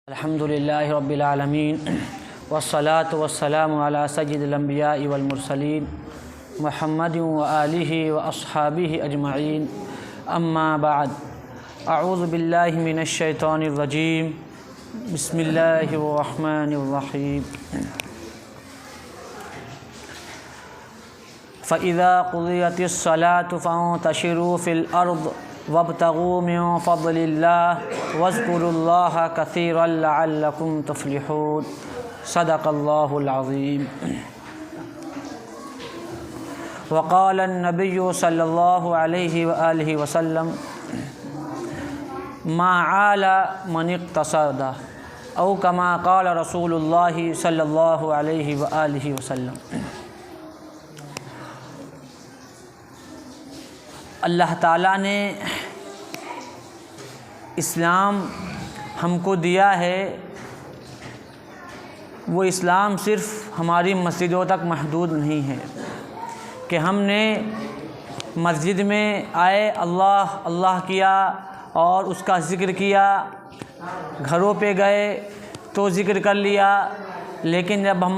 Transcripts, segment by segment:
अल्हम्दुलिल्लाहि रब्बिल आलमीन वस्सलातु वस्सलामु अला सय्यिदिल अंबिया'i वल मुरसलीन मुहम्मदिन व आलिहि व अस्हाबिहि अजमईन अम्मा बाद अऊज़ु बिल्लाहि मिनश शैतानिर रजीम बिस्मिल्लाहिर रहमानिर रहीम फ़इज़ा क़ुज़ियतिस सलातु फ़ंतशिरू फ़िल अर्ज़ वब्तगू मिन फ़ज़लिल्लाह वज़्कुरुल्लाह कसीरन लअल्लकुम तुफ़्लिहून। सदक़ल्लाहुल अज़ीम। वक़ाल अन्नबिय्यु सल्लल्लाहु अलैहि व आलिहि वसल्लम मा आला मन इक़्तसद औ कमा क़ाल रसूलुल्लाहि सल्लल्लाहु अलैहि व आलिहि वसल्लम। अल्लाह ताला ने इस्लाम हमको दिया है, वो इस्लाम सिर्फ़ हमारी मस्जिदों तक महदूद नहीं है कि हमने मस्जिद में आए अल्लाह अल्लाह किया और उसका ज़िक्र किया, घरों पे गए तो ज़िक्र कर लिया, लेकिन जब हम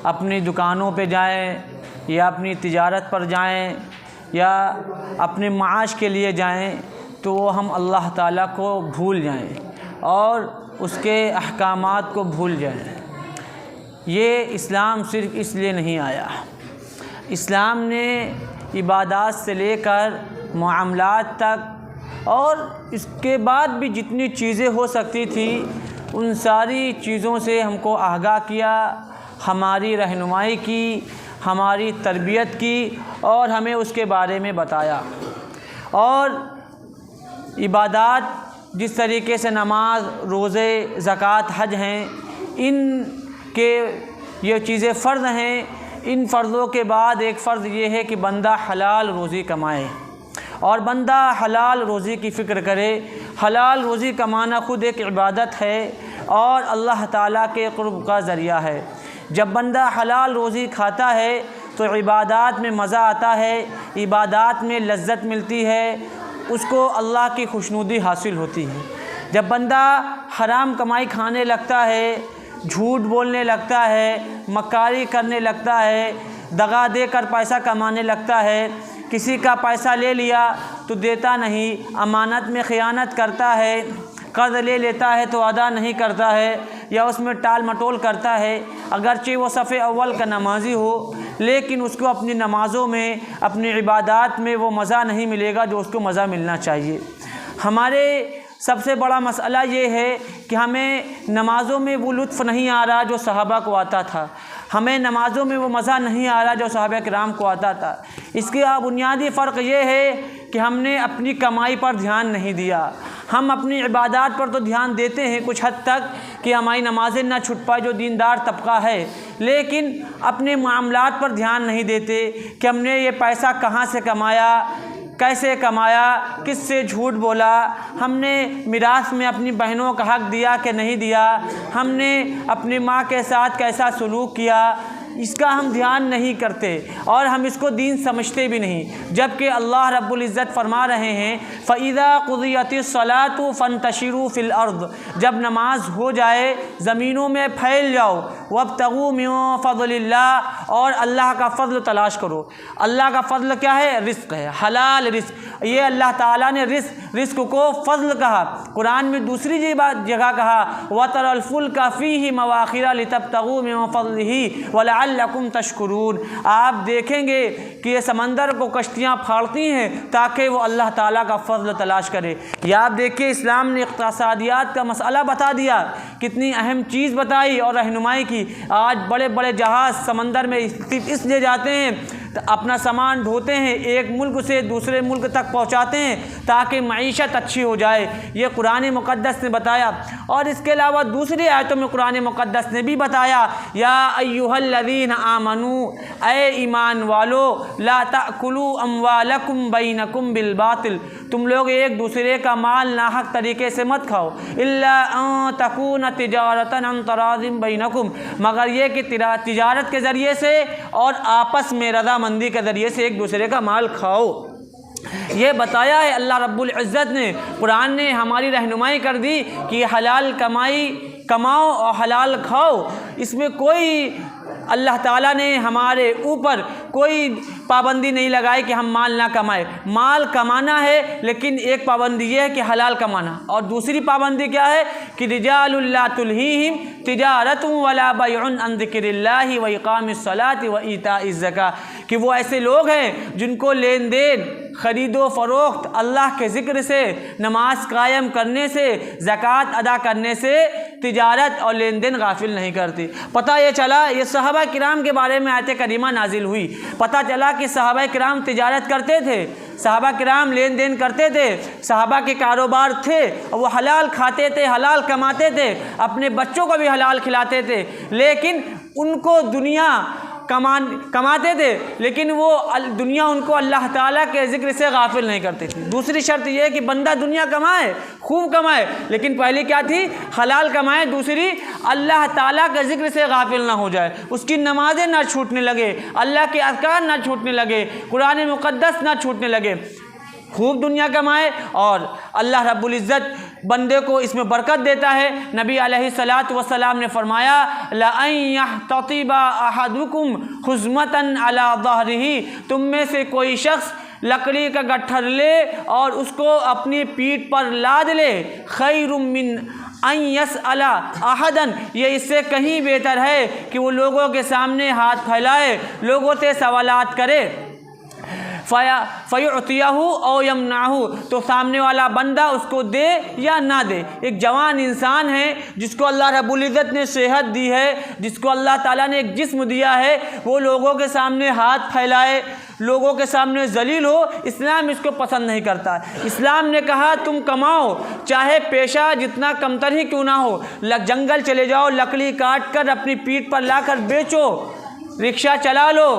अपनी दुकानों पे जाएं या अपनी तिजारत पर जाएं या अपने माश के लिए जाएं तो वो हम अल्लाह ताला को भूल जाएं और उसके अहकामात को भूल जाएं। ये इस्लाम सिर्फ़ इसलिए नहीं आया। इस्लाम ने इबादत से लेकर मुआमलात तक और इसके बाद भी जितनी चीज़ें हो सकती थी उन सारी चीज़ों से हमको आगाह किया, हमारी रहनुमाई की, हमारी तरबियत की और हमें उसके बारे में बताया। और इबादत जिस तरीके से नमाज, रोज़े, ज़कात, हज हैं, इनके ये चीज़ें फ़र्ज़ हैं। इन फ़र्ज़ों के बाद एक फ़र्ज़ ये है कि बंदा हलाल रोज़ी कमाए और बंदा हलाल रोज़ी की फ़िक्र करे। हलाल रोज़ी कमाना ख़ुद एक इबादत है और अल्लाह ताला के क़ुर्ब का ज़रिया है। जब बंदा हलाल रोज़ी खाता है तो इबादत में मज़ा आता है, इबादत में लज्जत मिलती है, उसको अल्लाह की खुशनुदी हासिल होती है। जब बंदा हराम कमाई खाने लगता है, झूठ बोलने लगता है, मक्कारी करने लगता है, दगा देकर पैसा कमाने लगता है, किसी का पैसा ले लिया तो देता नहीं, अमानत में ख़यानत करता है, कर्ज़ ले लेता है तो अदा नहीं करता है या उसमें टाल मटोल करता है, अगरचे वो सफ़े अव्वल का नमाजी हो लेकिन उसको अपनी नमाज़ों में, अपनी इबादत में वो मज़ा नहीं मिलेगा जो उसको मज़ा मिलना चाहिए। हमारे सबसे बड़ा मसला ये है कि हमें नमाज़ों में वो लुत्फ़ नहीं आ रहा जो सहाबा को आता था, हमें नमाज़ों में वो मज़ा नहीं आ रहा जो सहाबा किराम को आता था। इसका बुनियादी फ़र्क ये है कि हमने अपनी कमाई पर ध्यान नहीं दिया। हम अपनी इबादत पर तो ध्यान देते हैं कुछ हद तक कि हमारी नमाज़ें ना छूट पाए जो दीनदार तबका है, लेकिन अपने मामलात पर ध्यान नहीं देते कि हमने ये पैसा कहाँ से कमाया, कैसे कमाया, किससे झूठ बोला, हमने मिरास में अपनी बहनों का हक़ दिया कि नहीं दिया, हमने अपनी माँ के साथ कैसा सलूक किया, इसका हम ध्यान नहीं करते और हम इसको दीन समझते भी नहीं। जबकि अल्लाह रब्बुल इज़्ज़त फरमा रहे हैं फ़इज़ा क़ुज़ियतिस सलातु फ़ंतशिरू फ़िल अर्ज़, जब नमाज हो जाए ज़मीनों में फैल जाओ, वब्तगू मिन फ़ज़लिल्लाह, और अल्लाह का फ़ज़ल तलाश करो। अल्लाह का फ़ज़ल क्या है? रिज़्क़ है, हलाल रिज़्क़। ये अल्लाह ताला ने रिज़्क़ को फ़ज़ल कहा। कुरान में दूसरी जगह कहा वतरल फ़ुल्का फ़ीही मवाख़िरा लितब्तगू मिन फ़ज़लिही वलअल्लकुम तशकुरून। आप देखेंगे कि ये समंदर को कश्तियाँ फाड़ती हैं ताकि वो अल्लाह ताला का फ़ज़ल तलाश करे। या आप देखिए इस्लाम ने इक़्तिसादियात का मसला बता दिया, कितनी अहम चीज़ बताई और रहनुमाई की। आज बड़े बड़े जहाज़ समंदर में इसलिए जाते हैं तो अपना सामान ढोते हैं, एक मुल्क से दूसरे मुल्क तक पहुंचाते हैं ताकि मईशत अच्छी हो जाए। ये कुरान मुक़द्दस ने बताया। और इसके अलावा दूसरी आयतों में कुरान मुक़द्दस ने भी बताया या अय्युहल्लज़ीना आमनू, ए ईमान वालो, ला ताकुलू अम्वालकुम बैनकुम बिल बातिल, तुम लोग एक दूसरे का माल नाहक तरीके से मत खाओ, इल्ला अन तकून तिजारतन अन तराज़िम बैनकुम, मगर ये कि तिजारत के ज़रिए से और आपस में रज़ामंदी के ज़रिए से एक दूसरे का माल खाओ। ये बताया है अल्लाह रब्बुल इज़्ज़त ने, कुरान ने हमारी रहनुमाई कर दी कि हलाल कमाई कमाओ और हलाल खाओ। इसमें कोई अल्लाह ताला ने हमारे ऊपर कोई पाबंदी नहीं लगाई कि हम माल ना कमाए। माल कमाना है, लेकिन एक पाबंदी ये है कि हलाल कमाना, और दूसरी पाबंदी क्या है कि रिजालुल ला तुल्हीहिम तिजारतुन वला बैउन अन ज़िक्रिल्लाहि व इक़ामिस सलाति व ईताइज़ ज़का, कि वो ऐसे लोग हैं जिनको लेन देन, ख़रीदो फ़रोख्त अल्लाह के ज़िक्र से, नमाज कायम करने से, ज़कात अदा करने से, तिजारत और लेन देन गाफिल नहीं करती। पता ये चला, ये सहाबा किराम के बारे में आयत करीमा नाजिल हुई। पता चला कि सहाबा किराम तिजारत करते थे, सहाबा किराम लेन देन करते थे, सहाबा के कारोबार थे, और वो हलाल खाते थे, हलाल कमाते थे, अपने बच्चों को भी हलाल खिलाते थे। लेकिन उनको दुनिया कमाते थे, लेकिन वो दुनिया उनको अल्लाह ताला के ज़िक्र से गाफिल नहीं करती थी। दूसरी शर्त यह है कि बंदा दुनिया कमाए, खूब कमाए, लेकिन पहली क्या थी, हलाल कमाए। दूसरी, अल्लाह ताला के ज़िक्र से गाफिल ना हो जाए, उसकी नमाजें ना छूटने लगे, अल्लाह के अज़कार ना छूटने लगे, कुरान मुक़द्दस ना छूटने लगे। खूब दुनिया कमाए और अल्लाह रब्बुल इज़्ज़त बंदे को इसमें बरकत देता है। नबी अलैहिस्सलातु वस्सलाम ने फरमाया, लअन यहततिबा अहदुकुम खुज़मतन अला ज़हरिही, तुम में से कोई शख्स लकड़ी का गट्ठर ले और उसको अपनी पीठ पर लाद ले, खैरुम मिन अन यसअला अहदन, ये इससे कहीं बेहतर है कि वो लोगों के सामने हाथ फैलाए, लोगों से सवालात करे। फ़युअतियहु औ यमनाहु, तो सामने वाला बंदा उसको दे या ना दे। एक जवान इंसान है जिसको अल्लाह रब्बुल इज़्ज़त ने सेहत दी है, जिसको अल्लाह ताला ने एक जिस्म दिया है, वो लोगों के सामने हाथ फैलाए, लोगों के सामने जलील हो, इस्लाम इसको पसंद नहीं करता। इस्लाम ने कहा तुम कमाओ, चाहे पेशा जितना कमतर ही क्यों ना हो, जंगल चले जाओ, लकड़ी काट कर अपनी पीठ पर लाकर बेचो, रिक्शा चला लो,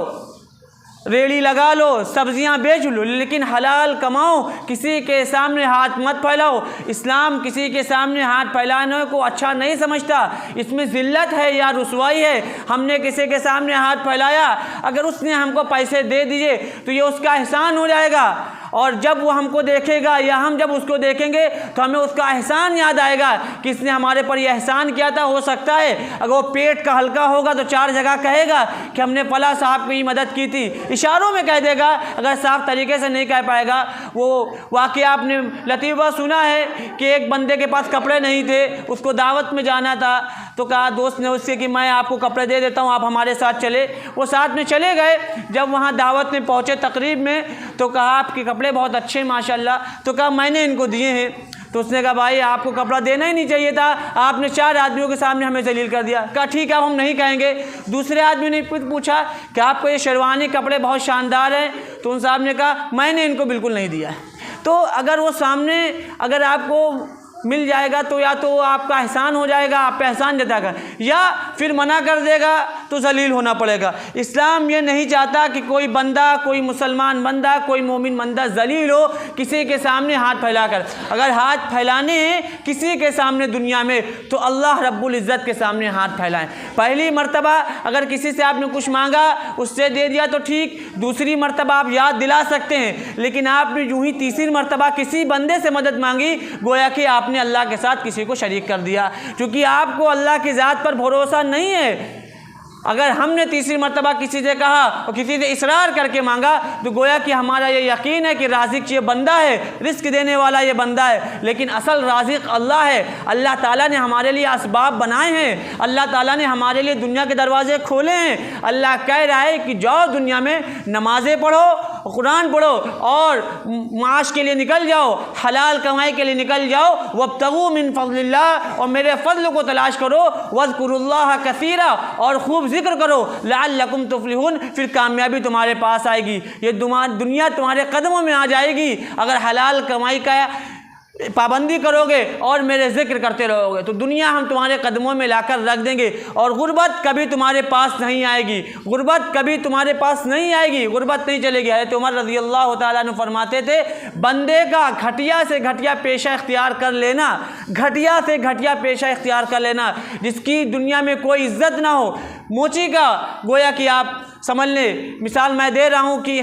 रेड़ी लगा लो, सब्जियां बेच लो, लेकिन हलाल कमाओ, किसी के सामने हाथ मत फैलाओ। इस्लाम किसी के सामने हाथ फैलाने को अच्छा नहीं समझता, इसमें ज़िल्लत है या रुसवाई है। हमने किसी के सामने हाथ फैलाया, अगर उसने हमको पैसे दे दिए तो ये उसका एहसान हो जाएगा, और जब वो हमको देखेगा या हम जब उसको देखेंगे तो हमें उसका एहसान याद आएगा कि इसने हमारे पर यह एहसान किया था। हो सकता है अगर वो पेट का हल्का होगा तो 4 जगह कहेगा कि हमने फला साहब की मदद की थी, इशारों में कह देगा, अगर साफ तरीके से नहीं कह पाएगा। वो वाक़या आपने लतीफ़ा सुना है कि एक बंदे के पास कपड़े नहीं थे, उसको दावत में जाना था, तो कहा दोस्त ने उससे कि मैं आपको कपड़े दे देता हूँ, आप हमारे साथ चले। वो साथ में चले गए। जब वहाँ दावत में पहुँचे तकरीब में, तो कहा आपके कपड़े बहुत अच्छे माशाल्लाह, तो कहा मैंने इनको दिए हैं। तो उसने कहा भाई आपको कपड़ा देना ही नहीं चाहिए था, आपने 4 आदमियों के सामने हमें जलील कर दिया। कहा ठीक है हम नहीं कहेंगे। दूसरे आदमी ने पूछा कि आपको ये शेरवानी कपड़े बहुत शानदार हैं, तो उन साहब ने कहा मैंने इनको बिल्कुल नहीं दिया। तो अगर वो सामने अगर आपको मिल जाएगा तो या तो आपका एहसान हो जाएगा, आप पे एहसान जताएगा, या फिर मना कर देगा तो जलील होना पड़ेगा। इस्लाम ये नहीं चाहता कि कोई बंदा, कोई मुसलमान बंदा, कोई मोमिन बंदा जलील हो किसी के सामने हाथ फैलाकर। अगर हाथ फैलाने हैं किसी के सामने दुनिया में, तो अल्लाह रब्बुल इज़्ज़त के सामने हाथ फैलाएं। पहली मर्तबा अगर किसी से आपने कुछ मांगा, उससे दे दिया तो ठीक, दूसरी मर्तबा आप याद दिला सकते हैं, लेकिन आपने यूँ ही तीसरी मर्तबा किसी बंदे से मदद मांगी, गोया कि आप ने अल्लाह के साथ किसी को शरीक कर दिया, क्योंकि आपको अल्लाह की ज़ात पर भरोसा नहीं है। अगर हमने तीसरी मर्तबा किसी से कहा और किसी से इसरार करके मांगा, तो गोया कि हमारा ये यकीन है कि राज़िक ये बंदा है, रिस्क देने वाला ये बंदा है, लेकिन असल राज़िक अल्लाह है। अल्लाह ताला ने हमारे लिए असबाब बनाए हैं, अल्लाह ताला ने हमारे लिए दुनिया के दरवाजे खोले हैं। अल्लाह कह रहा है कि जाओ दुनिया में नमाज़ें पढ़ो, कुरान पढ़ो और माश के लिए निकल जाओ, हलाल कमाई के लिए निकल जाओ। वब्तगू मिन फज़लिल्लाह, और मेरे फजल को तलाश करो, वज़कुरुल्लाह कसीरा, और खूब जिक्र करो, लअल्लकुम तुफ्लिहून, फिर कामयाबी तुम्हारे पास आएगी, ये दुनिया तुम्हारे कदमों में आ जाएगी। अगर हलाल कमाई का पाबंदी करोगे और मेरे जिक्र करते रहोगे तो दुनिया हम तुम्हारे कदमों में लाकर रख देंगे, और गुर्बत कभी तुम्हारे पास नहीं आएगी, गुर्बत कभी तुम्हारे पास नहीं आएगी, गुर्बत नहीं चलेगी। हज़रत उमर रज़ियल्लाहु ताला अन्हु फरमाते थे, बंदे का घटिया से घटिया पेशा इख्तियार कर लेना, घटिया से घटिया पेशा इख्तियार कर लेना, जिसकी दुनिया में कोई इज्जत ना हो, मोची का, गोया कि आप समझ लें, मिसाल मैं दे रहा हूँ कि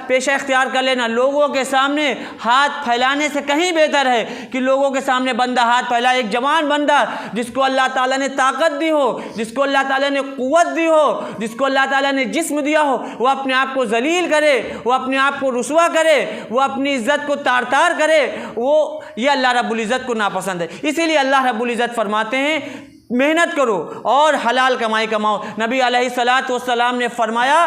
पेशा इख्तियार कर लेना। लोगों के सामने हाथ फैलाने से कहीं बेहतर है कि लोगों के सामने बंदा हाथ फैलाए। एक जवान बंदा जिसको अल्लाह ताला ने ताकत दी हो, जिसको अल्लाह ताला ने क़ुव्वत दी हो, जिसको अल्लाह ताला ने जिस्म दिया हो, वो अपने आप को जलील करे, वो अपने आप को रुसवा करे, वो अपनी इज़्ज़त को तार तार करे, वो ये अल्लाह रब्बुल इज़्ज़त को नापसंद है। इसीलिए अल्लाह रब्बुल इज़्ज़त फरमाते हैं मेहनत करो और हलाल कमाई कमाओ। नबी अलैहिस्सलातु वस्सलाम ने फरमाया,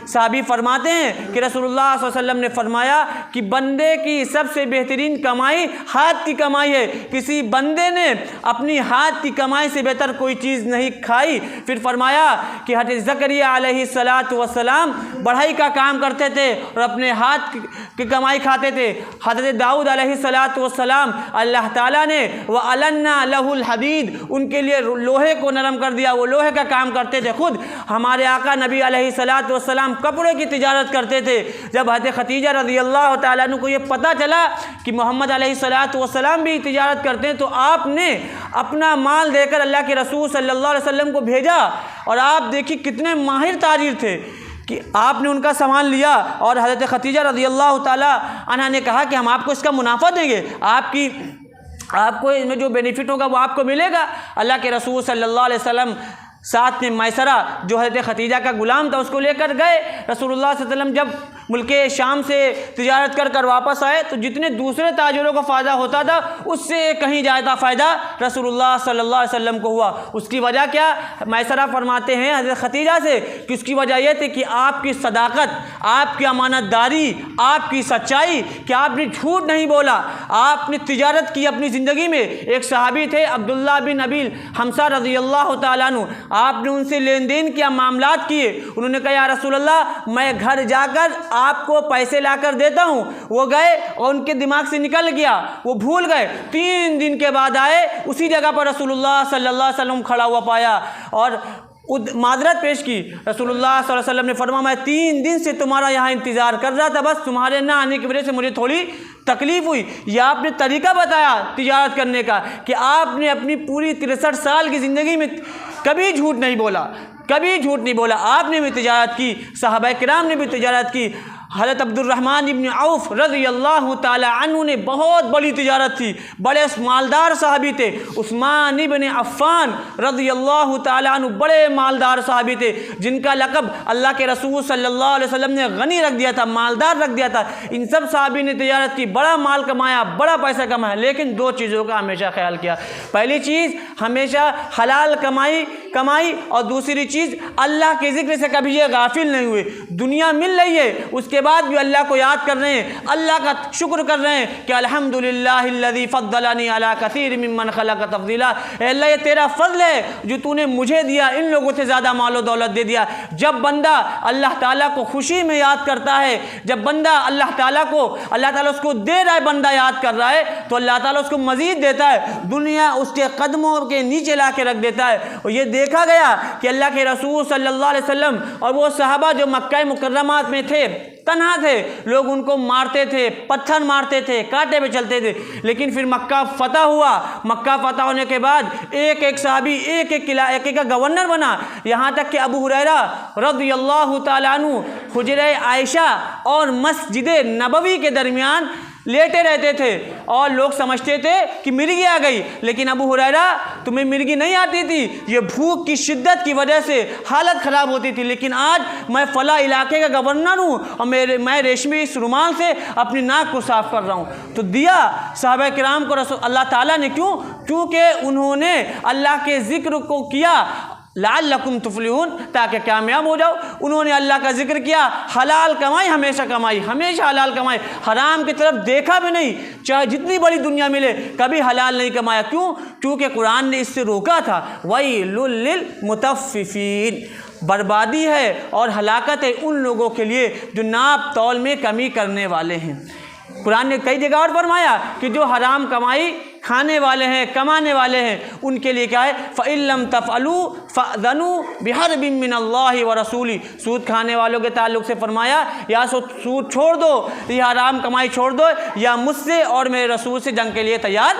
साहबी फरमाते हैं कि रसूलुल्लाह सल्लल्लाहु अलैहि वसल्लम ने फरमाया कि बंदे की सबसे बेहतरीन कमाई हाथ की कमाई है। किसी बंदे ने अपनी हाथ की कमाई से बेहतर कोई चीज़ नहीं खाई। फिर फरमाया कि हज़रत ज़करिया अलैहिस्सलातु वस्सलाम बढ़ाई का काम करते थे और अपने हाथ की कमाई खाते थे। हज़रत दाऊद अलैहिस्सलातु वस्सलाम अल्लाह ताला ने व अलन्ना लहुल हदीद, उनके लिए लोहे को नरम कर दिया, वो लोहे का काम करते थे। खुद हमारे आका नबी अलैहिस्सलातु वस्सलाम कपड़े की तिजारत करते थे। जब हज़रत खदीजा रज़ियल्लाहु ताला अन्हा को ये पता चला कि मोहम्मद अलैहिस्सलातु वस्सलाम भी तिजारत करते हैं, तो आपने अपना माल देकर अल्लाह के रसूल सल्लल्लाहु अलैहि वसल्लम को भेजा। और आप देखिए कितने माहिर ताजिर थे कि आपने उनका सामान लिया और हज़रत खदीजा रज़ियल्लाहु ताला अन्हा ने कहा कि हम आपको इसका मुनाफा देंगे, आपको इसमें जो बेनिफिट होगा वो आपको मिलेगा। अल्लाह के रसूल सल्लल्लाहु अलैहि वसल्लम साथ में मैसरा जो हज़रत खदीजा का गुलाम था उसको लेकर गए। रसूलुल्लाह सल्लल्लाहु अलैहि वसल्लम जब मुल्के शाम से तिजारत कर वापस आए तो जितने दूसरे ताजिरों को फ़ायदा होता था उससे कहीं ज़्यादा फ़ायदा रसूलुल्लाह सल्लल्लाहु अलैहि वसल्लम को हुआ। उसकी वजह क्या? मैसरा फरमाते हैं हज़रत खदीजा से कि उसकी वजह यह थी कि आपकी सदाकत, आपकी अमानतदारी, आपकी सच्चाई, कि आपने झूठ नहीं बोला, आपने तिजारत की अपनी ज़िंदगी में। एक सहाबी थे अब्दुल्लाह बिन अबील हमसा रज़ियल्लाहु ताला अन्हु, आपने उनसे लेन देन किया, मामलात किए। उन्होंने कहा या रसूलल्लाह मैं घर जाकर आपको पैसे लाकर देता हूँ। वो गए और उनके दिमाग से निकल गया, वो भूल गए। 3 दिन के बाद आए, उसी जगह पर रसूलुल्लाह सल्लल्लाहु अलैहि वसल्लम खड़ा हुआ पाया और मादरत पेश की। रसूलुल्लाह सल्लल्लाहु अलैहि वसल्लम ने फरमाया मैं 3 दिन से तुम्हारा यहाँ इंतज़ार कर रहा था, बस तुम्हारे ना आने की वजह से मुझे थोड़ी तकलीफ़ हुई। यह आपने तरीका बताया तिजारत करने का कि आपने अपनी पूरी 63 साल की ज़िंदगी में कभी झूठ नहीं बोला, कभी झूठ नहीं बोला। आपने भी तिजारत की, सहाबा किराम ने भी तिजारत की। हज़रत अब्दुर्रहमान इब्न औफ रज़ियल्लाहु ताला अन्हु ने बहुत बड़ी तिजारत थी, बड़े मालदार साहबी थे। उस्मान इब्न अफ़्फ़ान रज़ियल्लाहु ताला अन्हु बड़े मालदार साहबी थे, जिनका लक़ब अल्लाह के रसूल सल्लल्लाहु अलैहि वसल्लम ने गनी रख दिया था, मालदार रख दिया था। इन सब साहबी ने तिजारत की, बड़ा माल कमाया, बड़ा पैसा कमाया, लेकिन 2 चीज़ों का हमेशा ख्याल किया। पहली चीज़ हमेशा हलाल कमाई और दूसरी चीज़ अल्लाह के ज़िक्र से कभी ये गाफिल नहीं हुए। दुनिया मिल रही है, उसके बाद भी अल्लाह को याद कर रहे हैं, अल्लाह का शुक्र कर रहे हैं कि अल्हम्दुलिल्लाहिल्लज़ी फ़द्दलनी अला कसीर मिम्मन खलक़ तफ़दीला। अल्लाह ये तेरा फ़ज़ल है जो तूने मुझे दिया, इन लोगों से ज़्यादा मालो दौलत दे दिया। जब बंदा अल्लाह ताला को खुशी में याद करता है, जब बंदा अल्लाह ताला उसको दे रहा है, बंदा याद कर रहा है, तो अल्लाह ताला उसको मज़ीद देता है, दुनिया उसके कदमों के नीचे ला के रख देता है। और ये देखा गया कि अल्लाह के रसूल सल्लल्लाहु अलैहि वसल्लम और वो सहाबा जो मक्का मुकर्रमा में थे, तन्हा थे, लोग उनको मारते थे, पत्थर मारते थे, कांटे पे चलते थे। लेकिन फिर मक्का फ़तह हुआ। मक्का फ़तह होने के बाद एक एक साहबी एक एक का गवर्नर बना, यहाँ तक कि अबू हुरैरा रज़ियल्लाहु ताला अन्हु हुजरे आयशा और मस्जिद नबवी के दरमियान लेटे रहते थे और लोग समझते थे कि मिर्गी आ गई। लेकिन अबू हुरैरा तुम्हें मिर्गी नहीं आती थी, ये भूख की शिद्दत की वजह से हालत ख़राब होती थी। लेकिन आज मैं फ़ला इलाके का गवर्नर हूँ और मैं रेशमी इस रुमाल से अपनी नाक को साफ़ कर रहा हूँ। तो दिया सहाबा किराम को अल्लाह ताला ने, क्योंकि उन्होंने अल्लाह के ज़िक्र को किया, लअल्लकुम तुफ़्लिहून, ताकि कामयाब हो जाओ। उन्होंने अल्लाह का जिक्र किया, हलाल कमाई, हमेशा हलाल कमाई, हराम की तरफ देखा भी नहीं, चाहे जितनी बड़ी दुनिया मिले, कभी हलाल नहीं कमाया। क्यों? क्योंकि कुरान ने इससे रोका था, वैलुल लिल मुतफ़्फ़िफ़ीन, बर्बादी है और हलाकत है उन लोगों के लिए जो नाप तौल में कमी करने वाले हैं। कुरान ने कई जगह और फरमाया कि जो हराम कमाई खाने वाले हैं, कमाने वाले हैं, उनके लिए क्या है, फ़इल्लम तफ़अलू फ़अज़नू बिहर्बिम मिनल्लाहि व रसूली। सूद खाने वालों के ताल्लुक़ से फरमाया या सूद छोड़ दो, ये हराम कमाई छोड़ दो, या मुझसे और मेरे रसूल से जंग के लिए तैयार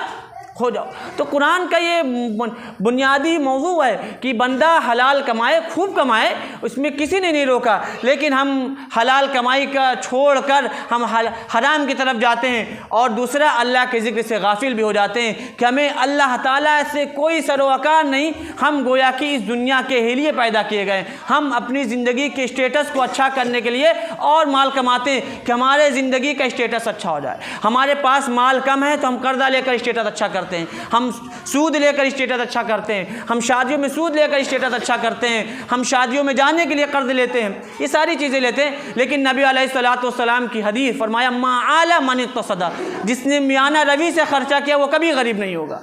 खो जाओ। तो कुरान का ये बुनियादी मौजू है कि बंदा हलाल कमाए, खूब कमाए, उसमें किसी ने नहीं रोका, लेकिन हम हलाल कमाई का छोड़कर हम हराम की तरफ जाते हैं। और दूसरा, अल्लाह के ज़िक्र से गाफिल भी हो जाते हैं कि हमें अल्लाह ताला से कोई सरोकार नहीं, हम गोया कि इस दुनिया के लिए पैदा किए गए। हम अपनी ज़िंदगी के स्टेटस को अच्छा करने के लिए और माल कमाते हैं कि हमारे ज़िंदगी का स्टेटस अच्छा हो जाए। हमारे पास माल कम है तो हम कर्जा लेकर स्टेटस अच्छा करते हैं, हम सूद लेकर स्टेटस अच्छा करते हैं, हम शादियों में सूद लेकर स्टेटस अच्छा करते हैं, हम शादियों में जाने के लिए कर्ज लेते हैं, ये सारी चीज़ें लेते हैं। लेकिन नबी अलैहिस्सलाम की हदीस फरमाया, मा आला मन इक्तसदा, जिसने मियाना रवि से खर्चा किया वो कभी गरीब नहीं होगा।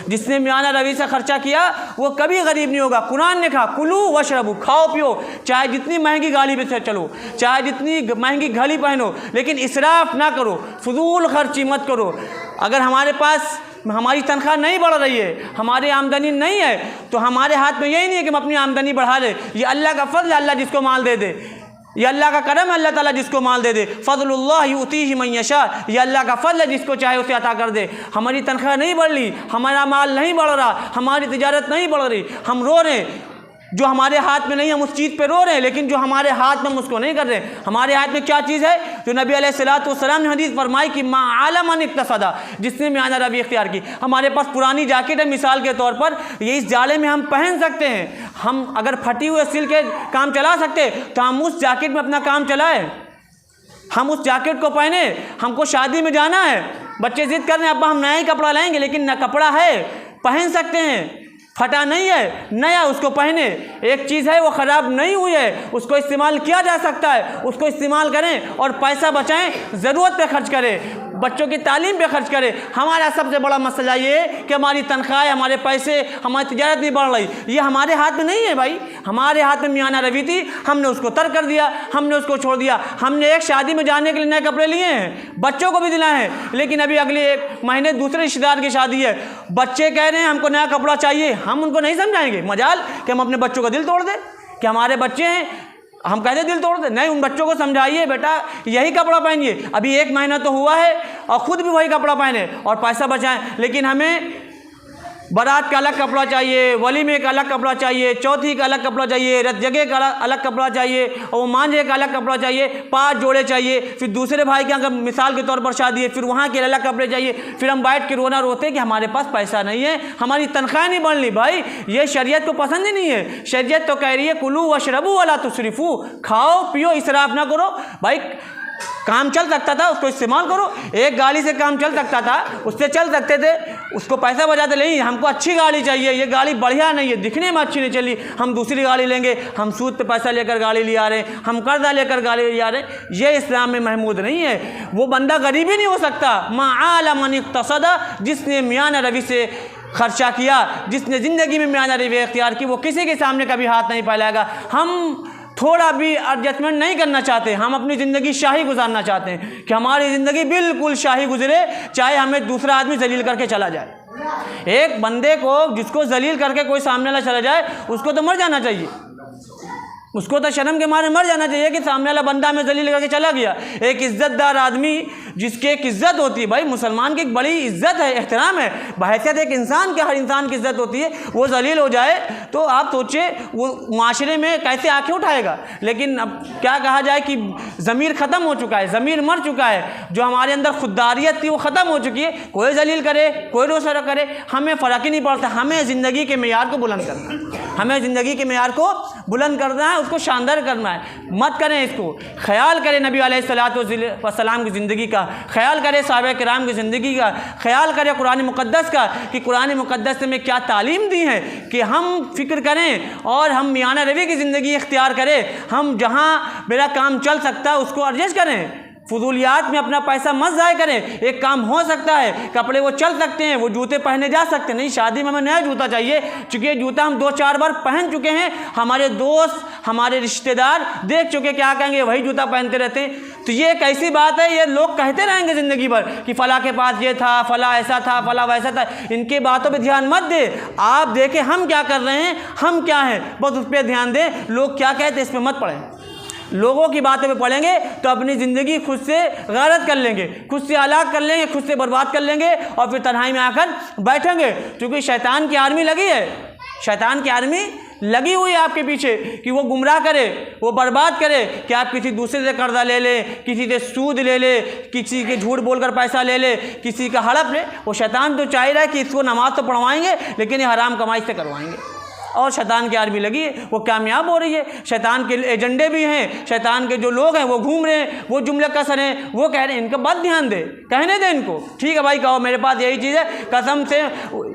जिसने मियाना रवि से खर्चा किया वो कभी गरीब नहीं होगा। कुरान ने कहा, कुलू वशरबू, खाओ पियो, चाहे जितनी महंगी गाड़ी पे चलो, चाहे जितनी महंगी घड़ी पहनो, लेकिन इसराफ ना करो, फजूल खर्ची मत करो। अगर हमारे पास हमारी तनख्वाह नहीं बढ़ रही है, हमारी आमदनी नहीं है, तो हमारे हाथ में यही नहीं है कि हम अपनी आमदनी बढ़ा लें। ये अल्लाह का फजल है, अल्लाह जिसको माल दे दे, ये अल्लाह का करम है, अल्लाह ताला जिसको माल दे दे। फज़लुल्लाह युतीहि मन यशा, ये अल्लाह का फजल है, जिसको चाहे उसे अता कर दे। हमारी तनख्वाह नहीं बढ़ रही, हमारा माल नहीं बढ़ रहा, हमारी तिजारत नहीं बढ़ रही, हम रो रहे हैं। जो हमारे हाथ में नहीं, हम उस चीज़ पे रो रहे हैं, लेकिन जो हमारे हाथ में हम उसको नहीं कर रहे। हमारे हाथ में क्या चीज़ है? जो नबी अलैहिस्सलाम ने हदीस फरमाई कि मा आला मन इक्तसदा, जिसने मियाना रवि इख्तियार की। हमारे पास पुरानी जैकेट है, मिसाल के तौर पर, ये इस जाड़े में हम पहन सकते हैं। हम अगर फटी हुए सिल के काम चला सकते तो हम उस जैकेट में अपना काम चलाएं, हम उस जैकेट को पहने। हमको शादी में जाना है, बच्चे जिद कर रहे हैं अब्बा हम नया ही कपड़ा लाएंगे, लेकिन न कपड़ा है, पहन सकते हैं, फटा नहीं है, नया उसको पहने। एक चीज़ है वो ख़राब नहीं हुई है, उसको इस्तेमाल किया जा सकता है, उसको इस्तेमाल करें और पैसा बचाएं, ज़रूरत पे खर्च करें, बच्चों की तालीम पे खर्च करें। हमारा सबसे बड़ा मसला ये है कि हमारी तनख्वाह, हमारे पैसे, हमारी तिजारत नहीं बढ़ रही। ये हमारे हाथ में नहीं है भाई, हमारे हाथ में मियाना रवि थी, हमने उसको तर्क कर दिया, हमने उसको छोड़ दिया। हमने एक शादी में जाने के लिए नए कपड़े लिए हैं, बच्चों को भी दिलाए हैं, लेकिन अभी अगले एक महीने दूसरे रिश्तेदार की शादी है, बच्चे कह रहे हैं हमको नया कपड़ा चाहिए, हम उनको नहीं समझाएंगे मजाल कि हम अपने बच्चों का दिल तोड़ दें, कि हमारे बच्चे हैं हम कहते दिल तोड़ दे? नहीं, उन बच्चों को समझाइए बेटा यही कपड़ा पहनिए, अभी एक महीना तो हुआ है, और ख़ुद भी वही कपड़ा पहने और पैसा बचाएं। लेकिन हमें बारात का अलग कपड़ा चाहिए, वलीमे का अलग कपड़ा चाहिए, चौथी का अलग कपड़ा चाहिए, रत जगह का अलग कपड़ा चाहिए, और वो मांझे का अलग कपड़ा चाहिए, 5 जोड़े चाहिए। फिर दूसरे भाई के यहाँ मिसाल के तौर पर शादी है, फिर वहाँ के अलग कपड़े चाहिए। फिर हम बैठ के रोना रोते कि हमारे पास पैसा नहीं है, हमारी तनख्वाह नहीं बढ़ रही। भाई ये शरीयत को पसंद ही नहीं है। शरीयत तो कह रही है कुलू वशरबू वला तुसरिफू, खाओ पियो, इसराफ ना करो। भाई काम चल सकता था उसको इस्तेमाल करो, एक गाड़ी से काम चल सकता था, उससे चल सकते थे, उसको पैसा बचाते। नहीं, हमको अच्छी गाड़ी चाहिए, ये गाड़ी बढ़िया नहीं है, दिखने में अच्छी नहीं चली, हम दूसरी गाड़ी लेंगे, हम सूद पे पैसा लेकर गाड़ी ले आ रहे हैं, हम कर्जा लेकर गाड़ी ले आ रहे हैं। ये इस्लाम में महमूद नहीं है। वो बंदा गरीब ही नहीं हो सकता। मा आला मन इक्तसदा, जिसने मियाना रवि से खर्चा किया, जिसने ज़िंदगी में मियाना रवि इख्तियार की, वो किसी के सामने कभी हाथ नहीं फैलाएगा। हम थोड़ा भी एडजस्टमेंट नहीं करना चाहते, हम अपनी ज़िंदगी शाही गुजारना चाहते हैं कि हमारी ज़िंदगी बिल्कुल शाही गुजरे, चाहे हमें दूसरा आदमी जलील करके चला जाए। एक बंदे को जिसको जलील करके कोई सामने वाला चला जाए, उसको तो मर जाना चाहिए, उसको तो शर्म के मारे मर जाना चाहिए कि सामने वाला बंदा हमें जलील करके चला गया। एक इज़्ज़तदार आदमी जिसकी एक इज़्ज़त होती है, भाई मुसलमान की एक बड़ी इज़्ज़त है, एहतराम है, बहैसियत एक इंसान के, हर इंसान की इज़्ज़त होती है, वो जलील हो जाए तो आप सोचिए वो माशरे में कैसे आंखें उठाएगा। लेकिन अब क्या कहा जाए कि ज़मीर ख़त्म हो चुका है, ज़मीर मर चुका है, जो हमारे अंदर खुददारियत थी वो ख़त्म हो चुकी है। कोई जलील करे, कोई रोसरा करे, हमें फ़र्क ही नहीं पड़ता। हमें ज़िंदगी के मेयार को बुलंद करना है, हमें ज़िंदगी के मेयार को बुलंद करना है, उसको शानदार करना है। मत करें इसको, ख्याल करें नबी अलैहिस्सलाम की ज़िंदगी का, ख्याल करें साहबा किराम की ज़िंदगी का, ख्याल करें कुरान मुक़द्दस का कि कुरान मुक़द्दस में क्या तालीम दी है, कि हम फ़िक्र करें और हम मियाना रवि की ज़िंदगी इख्तियार करें। हम जहाँ मेरा काम चल सकता है उसको एडजस्ट करें, फजूलियात में अपना पैसा मत ज़ाय करें। एक काम हो सकता है, कपड़े वो चल सकते हैं, वो जूते पहने जा सकते हैं, नहीं शादी में हमें नया जूता चाहिए, चूँकि ये जूता हम 2-4 बार पहन चुके हैं, हमारे दोस्त हमारे रिश्तेदार देख चुके, क्या कहेंगे वही जूता पहनते रहते हैं। तो ये एक ऐसी बात है, ये लोग कहते रहेंगे ज़िंदगी भर कि फ़ला के पास ये था, फ़ला ऐसा था, फ़ला वैसा था। इनकी बातों पर ध्यान मत दे, आप देखें हम क्या कर रहे हैं, हम क्या हैं, बस उस पर ध्यान दें। लोग क्या कहते हैं इस पर मत पड़ें। लोगों की बातों पे पड़ेंगे तो अपनी ज़िंदगी खुद से गारत कर लेंगे, खुद से हलाक कर लेंगे, खुद से बर्बाद कर लेंगे और फिर तन्हाई में आकर बैठेंगे। क्योंकि शैतान की आर्मी लगी है, शैतान की आर्मी लगी हुई है आपके पीछे कि वो गुमराह करे, वो बर्बाद करे कि आप किसी दूसरे से कर्जा ले ले, किसी से सूद ले ले, किसी के झूठ बोलकर पैसा ले ले, किसी का हड़प ले। वो शैतान तो चाह रहा है कि इसको नमाज तो पढ़वाएंगे लेकिन ये हराम कमाई से करवाएंगे। और शैतान की आर्मी लगी है, वो कामयाब हो रही है। शैतान के एजेंडे भी हैं, शैतान के जो लोग हैं वो घूम रहे हैं, वो जुमले कसर हैं, वो कह रहे हैं इनका बात ध्यान दे, कहने दे इनको, ठीक है भाई कहो मेरे पास यही चीज़ है, कसम से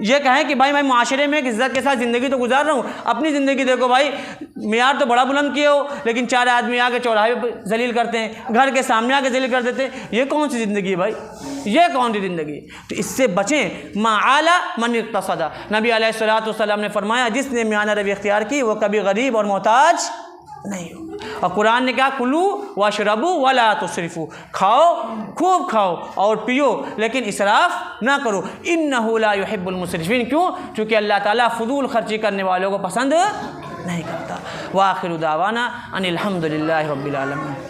ये कहें कि भाई मैं माशरे में इज्जत के साथ ज़िंदगी तो गुजार रहा हूँ, अपनी ज़िंदगी देखो भाई, मियार तो बड़ा बुलंद किए हो लेकिन 4 आदमी आके चौराहे पर जलील करते हैं, घर के सामने आके जलील कर देते हैं। ये कौन सी ज़िंदगी है भाई, ये कौन सी ज़िंदगी? तो इससे बचें। मा आला मन इक्तसदा, नबी अलैहिस्सलातु वस्सलाम ने फरमाया जिसने मियान रवि इख्तियार की वो कभी गरीब और मोहताज नहीं हो। और कुरान ने कहा कुलू वशरबू वला तुसरिफू, खाओ खूब खाओ और पियो लेकिन इसराफ ना करो। इन्नहु ला युहिब्बुल मुसरिफीन, क्यों? क्योंकि अल्लाह ताला फजूल खर्ची करने वालों को पसंद नहीं करता। व आखिरु दावाना अनिल हम्दुलिल्लाहि रब्बिल आलमीन।